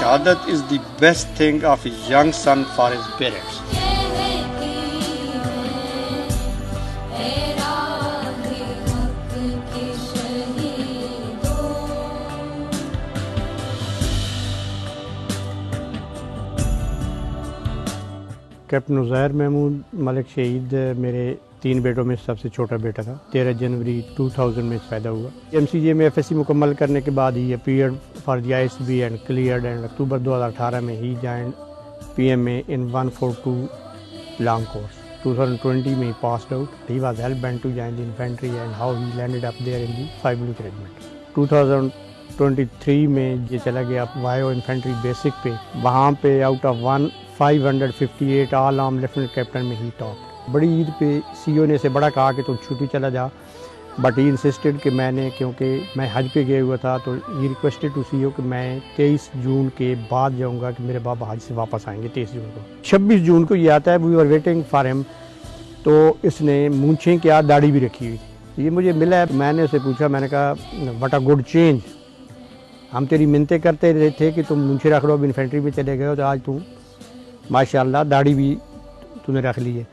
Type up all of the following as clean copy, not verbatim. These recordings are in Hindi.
Shahadat is the best thing of a young son for his parents. Captain Uzair Mahmood Malik शहीद मेरे 3 बेटों में सबसे छोटा बेटा था। 13 जनवरी 2000 में पैदा हुआ। MCJ में FSC मुकम्मल करने के बाद ही appeared for the ISB and cleared and अक्टूबर 2018 में ही जॉइंड PMA in 142 लॉन्ग कोर्स। 2020 में passed out. He was hell bent to join the infantry and how he landed up there in the 5 Blue Regiment। 2023 में ये चला गया वायो इन्फेंट्री बेसिक पे। वहाँ पे out of 558 all arm lieutenant captain में ही टॉप। बड़ी ईद पे CO ने से बड़ा कहा कि तुम छुट्टी चला जा, बट ही इंसिस्टेड कि क्योंकि मैं हज पे गया हुआ था तो ये रिक्वेस्टेड टू CO कि मैं 23 जून के बाद जाऊंगा कि मेरे बाबा हज से वापस आएंगे 23 जून को। 26 जून को ये आता है, we are waiting for him. तो इसने मूंछें क्या दाढ़ी भी रखी हुई थी। ये मुझे मिला है, मैंने उसे पूछा, मैंने कहा व्हाट अ गुड चेंज, हम तेरी मिन्नतें करते रहे थे कि तुम मूंछें रख लो, अब इन्फेंट्री में चले गए हो तो आज तुम माशाल्लाह दाढ़ी भी तूने रख ली है।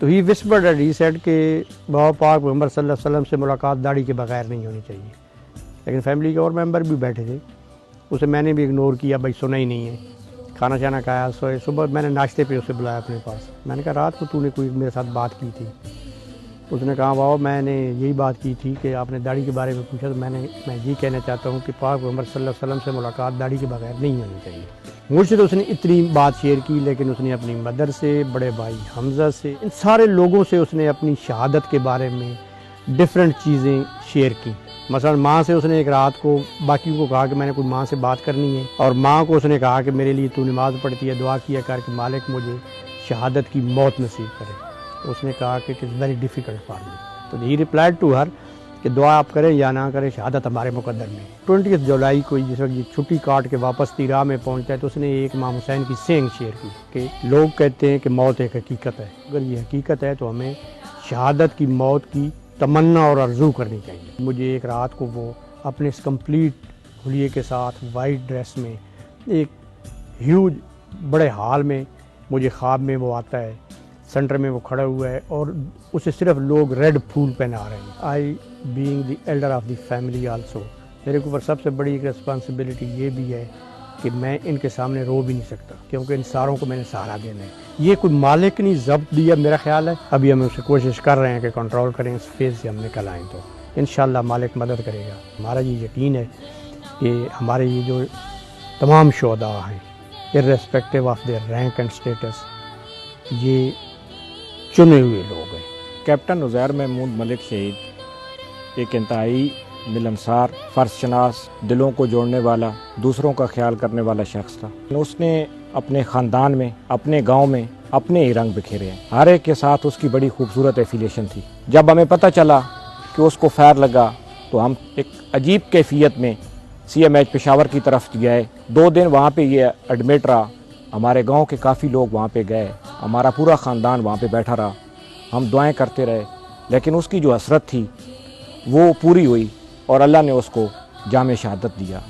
तो ही विस्पर्ड एंड ही सेड कि बाबा पाक मोहम्मद सल्लल्लाहु अलैहि वसल्लम से मुलाकात दाढ़ी के बगैर नहीं होनी चाहिए। लेकिन फैमिली के और मेंबर भी बैठे थे, उसे मैंने भी इग्नोर किया, भाई सुना ही नहीं है। खाना शाना खाया, सोए। सुबह मैंने नाश्ते पे उसे बुलाया अपने पास। मैंने कहा रात को तूने कोई मेरे साथ बात की थी? उसने कहा बाबा मैंने यही बात की थी कि आपने दाढ़ी के बारे में पूछा, तो मैं ये कहना चाहता हूँ कि पाक मोहम्मद सल्लल्लाहु अलैहि वसल्लम से मुलाकात दाढ़ी के बगैर नहीं होनी चाहिए। मुझसे तो उसने इतनी बात शेयर की, लेकिन उसने अपनी मदर से, बड़े भाई हमजा से, इन सारे लोगों से उसने अपनी शहादत के बारे में डिफरेंट चीज़ें शेयर की। मसलन माँ से उसने एक रात को बाकियों को कहा कि मैंने कोई माँ से बात करनी है, और माँ को उसने कहा कि मेरे लिए तू नमाज़ पढ़ती है, दुआ किया कर कि मालिक मुझे शहादत की मौत नसीब करे। तो उसने कहा कि it is very difficult for me. तो ही रिप्लाइड टू हर कि दुआ आप करें या ना करें, शहादत हमारे मुकद्दर में। 20 जुलाई को जिस वक्त ये छुट्टी काट के वापस तीरा में पहुंचता है तो उसने एक इमाम हुसैन की सेंग शेयर की कि लोग कहते हैं कि मौत एक हकीकत है, अगर ये हकीकत है तो हमें शहादत की मौत की तमन्ना और आरज़ू करनी चाहिए। मुझे एक रात को वो अपने इस कम्प्लीट हुलिये के साथ वाइट ड्रेस में एक ह्यूज बड़े हाल में मुझे ख्वाब में वो आता है, सेंटर में वो खड़ा हुआ है और उसे सिर्फ लोग रेड फूल पहना रहे हैं। I being the Elder of the family also, मेरे ऊपर सबसे बड़ी एक रिस्पॉन्सिबिलिटी ये भी है कि मैं इनके सामने रो भी नहीं सकता, क्योंकि इन सारों को मैंने सहारा देना है। ये कोई मालिक नहीं ज़ब्त दिया मेरा ख्याल है। अभी हम उससे कोशिश कर रहे हैं कि कंट्रोल करें, इस फेज़ से हम निकल आएँ तो इंशाल्लाह मालिक मदद करेगा। हमारा ये यकीन है कि हमारे ये जो तमाम शुहदा हैं, irrespective of their rank and status, ये चुने हुए लोग हैं। कैप्टन उज़ैर महमूद मलिक शहीद एक इंतहाई मिलनसार, फ़र्ज़शनास, दिलों को जोड़ने वाला, दूसरों का ख्याल करने वाला शख्स था। उसने अपने ख़ानदान में, अपने गांव में अपने ही रंग बिखेरे हैं। हर एक के साथ उसकी बड़ी खूबसूरत एफिलिएशन थी। जब हमें पता चला कि उसको फायर लगा तो हम एक अजीब कैफियत में CMH पेशावर की तरफ गए। 2 दिन वहाँ पे ये एडमिट रहा। हमारे गांव के काफ़ी लोग वहाँ पे गए, हमारा पूरा ख़ानदान वहाँ पे बैठा रहा। हम दुआएं करते रहे, लेकिन उसकी जो हसरत थी वो पूरी हुई और अल्लाह ने उसको जामे शहादत दिया।